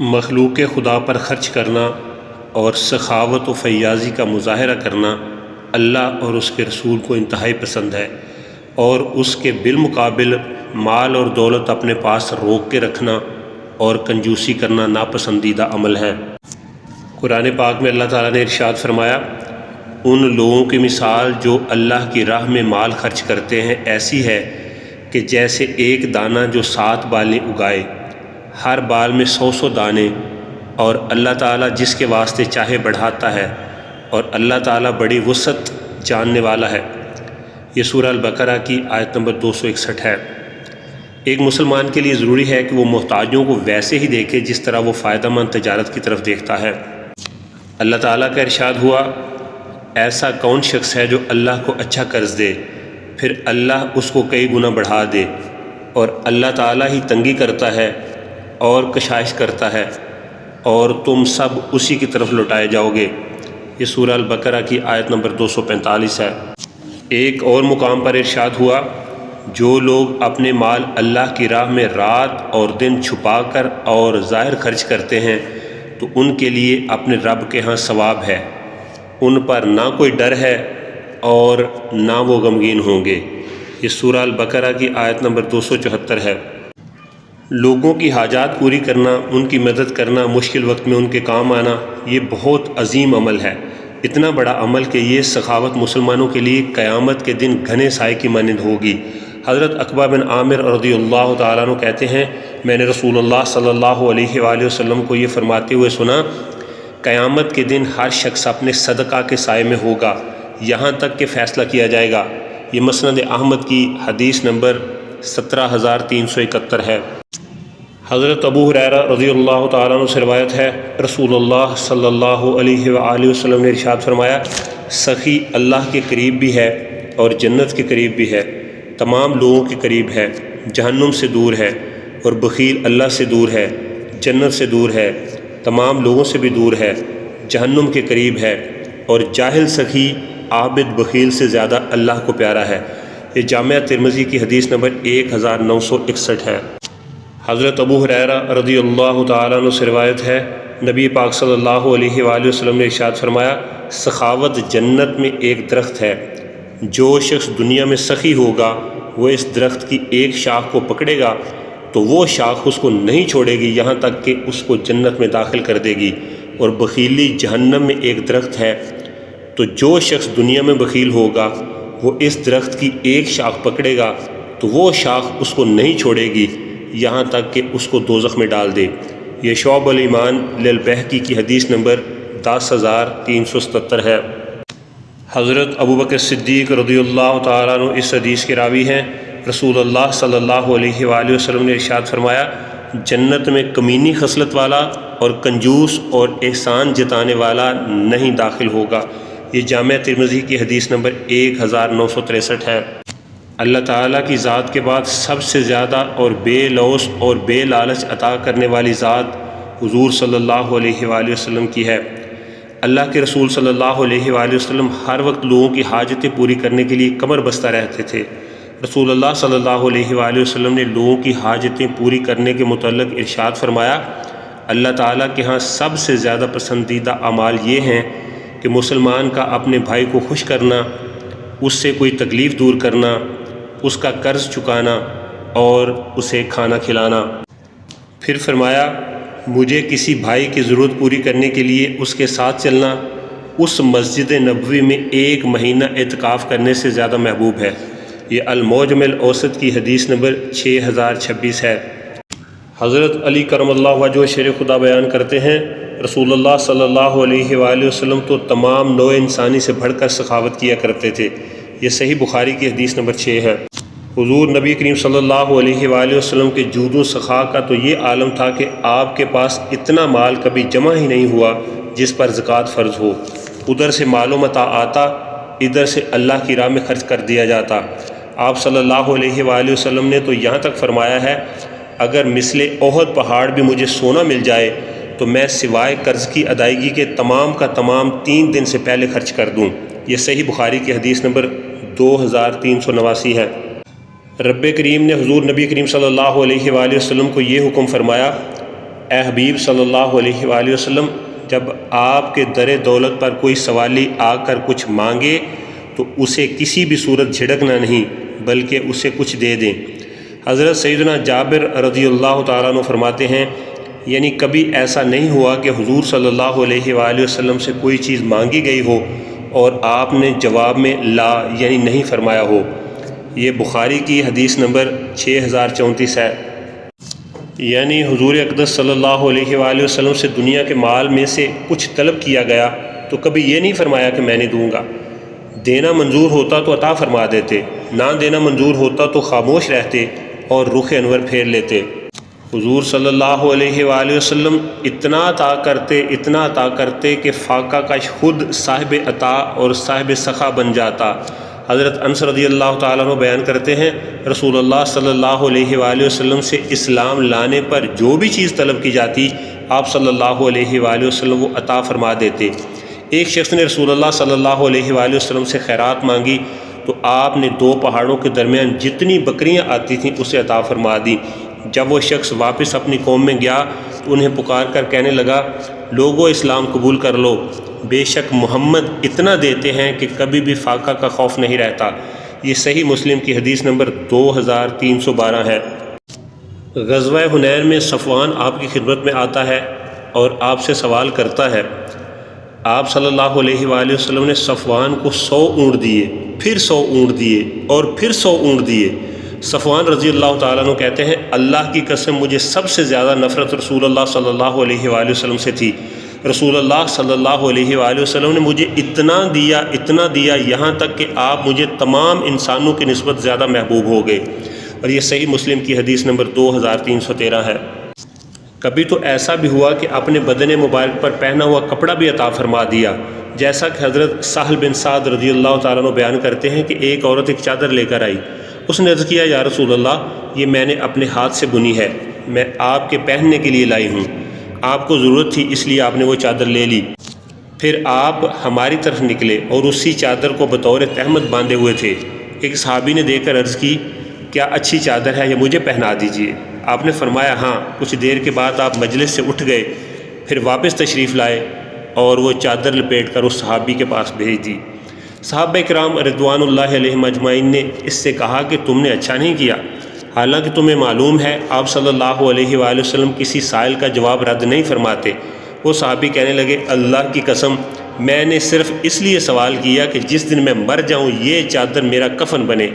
مخلوق خدا پر خرچ کرنا اور سخاوت و فیاضی کا مظاہرہ کرنا اللہ اور اس کے رسول کو انتہائی پسند ہے، اور اس کے بالمقابل مال اور دولت اپنے پاس روک کے رکھنا اور کنجوسی کرنا ناپسندیدہ عمل ہے۔ قرآن پاک میں اللہ تعالیٰ نے ارشاد فرمایا، ان لوگوں کی مثال جو اللہ کی راہ میں مال خرچ کرتے ہیں ایسی ہے کہ جیسے ایک دانہ جو 7 بالیں اگائے، ہر بال میں 100 دانے، اور اللہ تعالیٰ جس کے واسطے چاہے بڑھاتا ہے، اور اللہ تعالیٰ بڑی وسعت جاننے والا ہے۔ یہ سورہ البقرہ کی آیت نمبر 261 ہے۔ ایک مسلمان کے لیے ضروری ہے کہ وہ محتاجوں کو ویسے ہی دیکھے جس طرح وہ فائدہ مند تجارت کی طرف دیکھتا ہے۔ اللہ تعالیٰ کا ارشاد ہوا، ایسا کون شخص ہے جو اللہ کو اچھا قرض دے، پھر اللہ اس کو کئی گنا بڑھا دے، اور اللہ تعالیٰ ہی تنگی کرتا ہے اور کشائش کرتا ہے، اور تم سب اسی کی طرف لوٹائے جاؤ گے۔ یہ سورہ البقرہ کی آیت نمبر 245 ہے۔ ایک اور مقام پر ارشاد ہوا، جو لوگ اپنے مال اللہ کی راہ میں رات اور دن چھپا کر اور ظاہر خرچ کرتے ہیں تو ان کے لیے اپنے رب کے ہاں ثواب ہے، ان پر نہ کوئی ڈر ہے اور نہ وہ غمگین ہوں گے۔ یہ سورہ البقرہ کی آیت نمبر 274 ہے۔ لوگوں کی حاجات پوری کرنا، ان کی مدد کرنا، مشکل وقت میں ان کے کام آنا، یہ بہت عظیم عمل ہے، اتنا بڑا عمل کہ یہ سخاوت مسلمانوں کے لیے قیامت کے دن گھنے سائے کی مانند ہوگی۔ حضرت عقبہ بن عامر رضی اللہ تعالیٰ عنہ کہتے ہیں، میں نے رسول اللہ صلی اللہ علیہ وآلہ وسلم کو یہ فرماتے ہوئے سنا، قیامت کے دن ہر شخص اپنے صدقہ کے سائے میں ہوگا یہاں تک کہ فیصلہ کیا جائے گا۔ یہ مسند احمد کی حدیث نمبر 17371 ہے۔ حضرت ابو ہریرہ رضی اللہ تعالیٰ عنہ سے روایت ہے، رسول اللہ صلی اللہ علیہ وآلہ وسلم نے ارشاد فرمایا، سخی اللہ کے قریب بھی ہے اور جنت کے قریب بھی ہے، تمام لوگوں کے قریب ہے، جہنم سے دور ہے، اور بخیل اللہ سے دور ہے، جنت سے دور ہے، تمام لوگوں سے بھی دور ہے، جہنم کے قریب ہے، اور جاہل سخی عابد بخیل سے زیادہ اللہ کو پیارا ہے۔ یہ جامعہ ترمذی کی حدیث نمبر 1961 ہے۔ حضرت ابو ہریرہ رضی اللہ تعالیٰ عنہ سے روایت ہے، نبی پاک صلی اللہ علیہ وآلہ وسلم نے ارشاد فرمایا، سخاوت جنت میں ایک درخت ہے، جو شخص دنیا میں سخی ہوگا وہ اس درخت کی ایک شاخ کو پکڑے گا تو وہ شاخ اس کو نہیں چھوڑے گی یہاں تک کہ اس کو جنت میں داخل کر دے گی، اور بخیلی جہنم میں ایک درخت ہے، تو جو شخص دنیا میں بخیل ہوگا وہ اس درخت کی ایک شاخ پکڑے گا تو وہ شاخ اس کو نہیں چھوڑے گی یہاں تک کہ اس کو دوزخ میں ڈال دے۔ یہ شعب الایمان للبیہقی کی حدیث نمبر 10377 ہے۔ حضرت ابوبکر صدیق رضی اللہ تعالیٰ عنہ اس حدیث کے راوی ہیں۔ رسول اللہ صلی اللہ علیہ وآلہ وسلم نے ارشاد فرمایا، جنت میں کمینی خصلت والا اور کنجوس اور احسان جتانے والا نہیں داخل ہوگا۔ یہ جامعہ ترمذی کی حدیث نمبر 1963 ہے۔ اللہ تعالیٰ کی ذات کے بعد سب سے زیادہ اور بے لوث اور بے لالچ عطا کرنے والی ذات حضور صلی اللہ علیہ وآلہ وسلم کی ہے۔ اللہ کے رسول صلی اللہ علیہ وآلہ وسلم ہر وقت لوگوں کی حاجتیں پوری کرنے کے لیے کمر بستہ رہتے تھے۔ رسول اللہ صلی اللہ علیہ وآلہ وسلم نے لوگوں کی حاجتیں پوری کرنے کے متعلق ارشاد فرمایا، اللہ تعالیٰ کے ہاں سب سے زیادہ پسندیدہ اعمال یہ ہیں کہ مسلمان کا اپنے بھائی کو خوش کرنا، اس سے کوئی تکلیف دور کرنا، اس کا قرض چکانا اور اسے کھانا کھلانا۔ پھر فرمایا، مجھے کسی بھائی کی ضرورت پوری کرنے کے لیے اس کے ساتھ چلنا اس مسجد نبوی میں 1 مہینہ اعتکاف کرنے سے زیادہ محبوب ہے۔ یہ المعجم الاوسط کی حدیث نمبر 6026 ہے۔ حضرت علی کرم اللہ وجہہ شیر خدا بیان کرتے ہیں، رسول اللہ صلی اللہ علیہ وآلہ وسلم تو تمام نوع انسانی سے بڑھ کر سخاوت کیا کرتے تھے۔ یہ صحیح بخاری کی حدیث نمبر 6 ہے۔ حضور نبی کریم صلی اللہ علیہ وآلہ وسلم کے جود و سخا کا تو یہ عالم تھا کہ آپ کے پاس اتنا مال کبھی جمع ہی نہیں ہوا جس پر زکوٰۃ فرض ہو۔ ادھر سے مال و متاع آتا، ادھر سے اللہ کی راہ میں خرچ کر دیا جاتا۔ آپ صلی اللہ علیہ وآلہ وسلم نے تو یہاں تک فرمایا ہے، اگر مثل احد پہاڑ بھی مجھے سونا مل جائے تو میں سوائے قرض کی ادائیگی کے تمام کا تمام 3 دن سے پہلے خرچ کر دوں۔ یہ صحیح بخاری کی حدیث نمبر 2389 ہے۔ رب کریم نے حضور نبی کریم صلی اللہ علیہ وآلہ وسلم کو یہ حکم فرمایا، اے حبیب صلی اللہ علیہ وآلہ وسلم، جب آپ کے در دولت پر کوئی سوالی آ کر کچھ مانگے تو اسے کسی بھی صورت جھڑکنا نہیں بلکہ اسے کچھ دے دیں۔ حضرت سیدنا جابر رضی اللہ تعالیٰ عنہ فرماتے ہیں، یعنی کبھی ایسا نہیں ہوا کہ حضور صلی اللہ علیہ وآلہ وسلم سے کوئی چیز مانگی گئی ہو اور آپ نے جواب میں لا یعنی نہیں فرمایا ہو۔ یہ بخاری کی حدیث نمبر 6034 ہے۔ یعنی حضور اقدس صلی اللہ علیہ وآلہ وسلم سے دنیا کے مال میں سے کچھ طلب کیا گیا تو کبھی یہ نہیں فرمایا کہ میں نہیں دوں گا۔ دینا منظور ہوتا تو عطا فرما دیتے، نہ دینا منظور ہوتا تو خاموش رہتے اور رخ انور پھیر لیتے۔ حضور صلی اللہ علیہ وآلہ وسلم اتنا عطا کرتے کہ فاقہ کش خود صاحب عطا اور صاحب سخا بن جاتا۔ حضرت انس رضی اللہ تعالیٰ عنہ بیان کرتے ہیں، رسول اللہ صلی اللہ علیہ وآلہ وسلم سے اسلام لانے پر جو بھی چیز طلب کی جاتی آپ صلی اللہ علیہ وآلہ وسلم وہ عطا فرما دیتے۔ ایک شخص نے رسول اللہ صلی اللہ علیہ وآلہ وسلم سے خیرات مانگی تو آپ نے 2 پہاڑوں کے درمیان جتنی بکریاں آتی تھیں اسے عطا فرما دی۔ جب وہ شخص واپس اپنی قوم میں گیا تو انہیں پکار کر کہنے لگا، لوگوں اسلام قبول کر لو، بے شک محمد اتنا دیتے ہیں کہ کبھی بھی فاقہ کا خوف نہیں رہتا۔ یہ صحیح مسلم کی حدیث نمبر 2312 ہے۔ غزوہ حنین میں صفوان آپ کی خدمت میں آتا ہے اور آپ سے سوال کرتا ہے۔ آپ صلی اللہ علیہ وآلہ وسلم نے صفوان کو 100 اونٹ دیے، پھر 100 اونٹ دیے اور پھر 100 اونٹ دیے۔ صفوان رضی اللہ تعالیٰ عنہ کہتے ہیں، اللہ کی قسم مجھے سب سے زیادہ نفرت رسول اللہ صلی اللہ علیہ وآلہ وسلم سے تھی۔ رسول اللہ صلی اللہ علیہ وآلہ وسلم نے مجھے اتنا دیا یہاں تک کہ آپ مجھے تمام انسانوں کی نسبت زیادہ محبوب ہو گئے۔ اور یہ صحیح مسلم کی حدیث نمبر 2313 ہے۔ کبھی تو ایسا بھی ہوا کہ اپنے بدن مبارک پر پہنا ہوا کپڑا بھی عطا فرما دیا، جیسا کہ حضرت سہل بن سعد رضی اللہ تعالیٰ عنہ بیان کرتے ہیں کہ ایک عورت ایک چادر لے کر آئی۔ اس نے عرض کیا، یا رسول اللہ، یہ میں نے اپنے ہاتھ سے بنی ہے، میں آپ کے پہننے کے لیے لائی ہوں۔ آپ کو ضرورت تھی اس لیے آپ نے وہ چادر لے لی۔ پھر آپ ہماری طرف نکلے اور اسی چادر کو بطور تہمت باندھے ہوئے تھے۔ ایک صحابی نے دیکھ کر عرض کی، کیا اچھی چادر ہے، یہ مجھے پہنا دیجیے۔ آپ نے فرمایا ہاں۔ کچھ دیر کے بعد آپ مجلس سے اٹھ گئے، پھر واپس تشریف لائے اور وہ چادر لپیٹ کر اس صحابی کے پاس بھیج دی۔ صحابہ کرام رضوان اللہ علیہم اجمعین نے اس سے کہا کہ تم نے اچھا نہیں کیا، حالانکہ تمہیں معلوم ہے آپ صلی اللہ علیہ وآلہ وسلم کسی سائل کا جواب رد نہیں فرماتے۔ وہ صحابی کہنے لگے، اللہ کی قسم میں نے صرف اس لیے سوال کیا کہ جس دن میں مر جاؤں یہ چادر میرا کفن بنے۔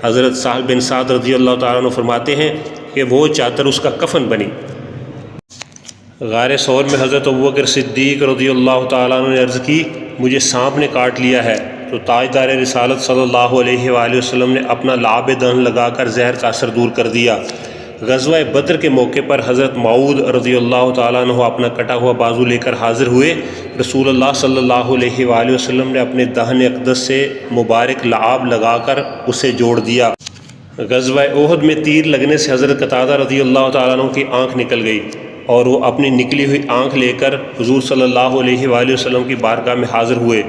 حضرت سہل بن سعد رضی اللہ تعالیٰ عنہ فرماتے ہیں کہ وہ چادر اس کا کفن بنی۔ غار ثور میں حضرت ابوبکر صدیق رضی اللہ تعالیٰ عنہ نے عرض کی، مجھے سانپ نے کاٹ لیا ہے، تو تاجدار رسالت صلی اللہ علیہ وآلہ وسلم نے اپنا لعاب دہن لگا کر زہر کا اثر دور کر دیا۔ غزوہ بدر کے موقع پر حضرت معود رضی اللہ تعالیٰ عنہ اپنا کٹا ہوا بازو لے کر حاضر ہوئے۔ رسول اللہ صلی اللہ علیہ وآلہ وسلم نے اپنے دہن اقدس سے مبارک لعاب لگا کر اسے جوڑ دیا۔ غزوہ احد میں تیر لگنے سے حضرت قتادہ رضی اللہ تعالیٰ عنہ کی آنکھ نکل گئی اور وہ اپنی نکلی ہوئی آنکھ لے کر حضور صلی اللہ علیہ وآلہ وسلم کی بارگاہ میں حاضر ہوئے۔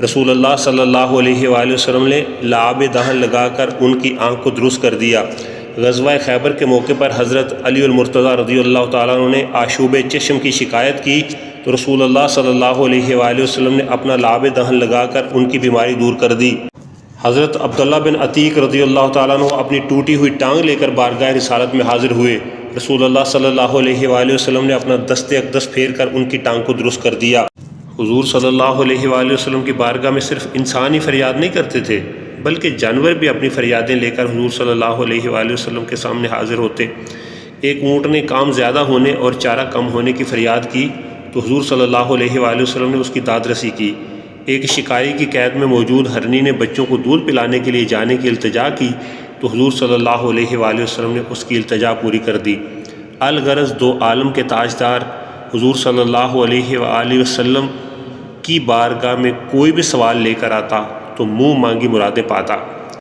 رسول اللہ صلی اللہ علیہ وآلہ وسلم نے لعاب دہن لگا کر ان کی آنکھ کو درست کر دیا۔ غزوہ خیبر کے موقع پر حضرت علی المرتضیٰ رضی اللہ تعالیٰ عنہ نے آشوب چشم کی شکایت کی تو رسول اللہ صلی اللہ علیہ وآلہ وسلم نے اپنا لعاب دہن لگا کر ان کی بیماری دور کر دی۔ حضرت عبداللہ بن عتیق رضی اللہ تعالیٰ عنہ اپنی ٹوٹی ہوئی ٹانگ لے کر بارگاہ رسالت میں حاضر ہوئے۔ رسول اللہ صلی اللہ علیہ وآلہ وسلم نے اپنا دست اقدس پھیر کر ان کی ٹانگ کو درست کر دیا۔ حضور صلی اللہ علیہ وآلہ وسلم کی بارگاہ میں صرف انسان ہی فریاد نہیں کرتے تھے بلکہ جانور بھی اپنی فریادیں لے کر حضور صلی اللہ علیہ وآلہ وسلم کے سامنے حاضر ہوتے۔ ایک اونٹ نے کام زیادہ ہونے اور چارہ کم ہونے کی فریاد کی تو حضور صلی اللہ علیہ وآلہ وسلم نے اس کی داد رسی کی۔ ایک شکاری کی قید میں موجود ہرنی نے بچوں کو دودھ پلانے کے لیے جانے کی التجا کی تو حضور صلی اللہ علیہ وآلہ وسلم نے اس کی التجا پوری کر دی۔ الغرض دو عالم کے تاجدار حضور صلی اللہ علیہ وآلہ وسلم کی بارگاہ میں کوئی بھی سوال لے کر آتا تو منہ مانگی مرادیں پاتا۔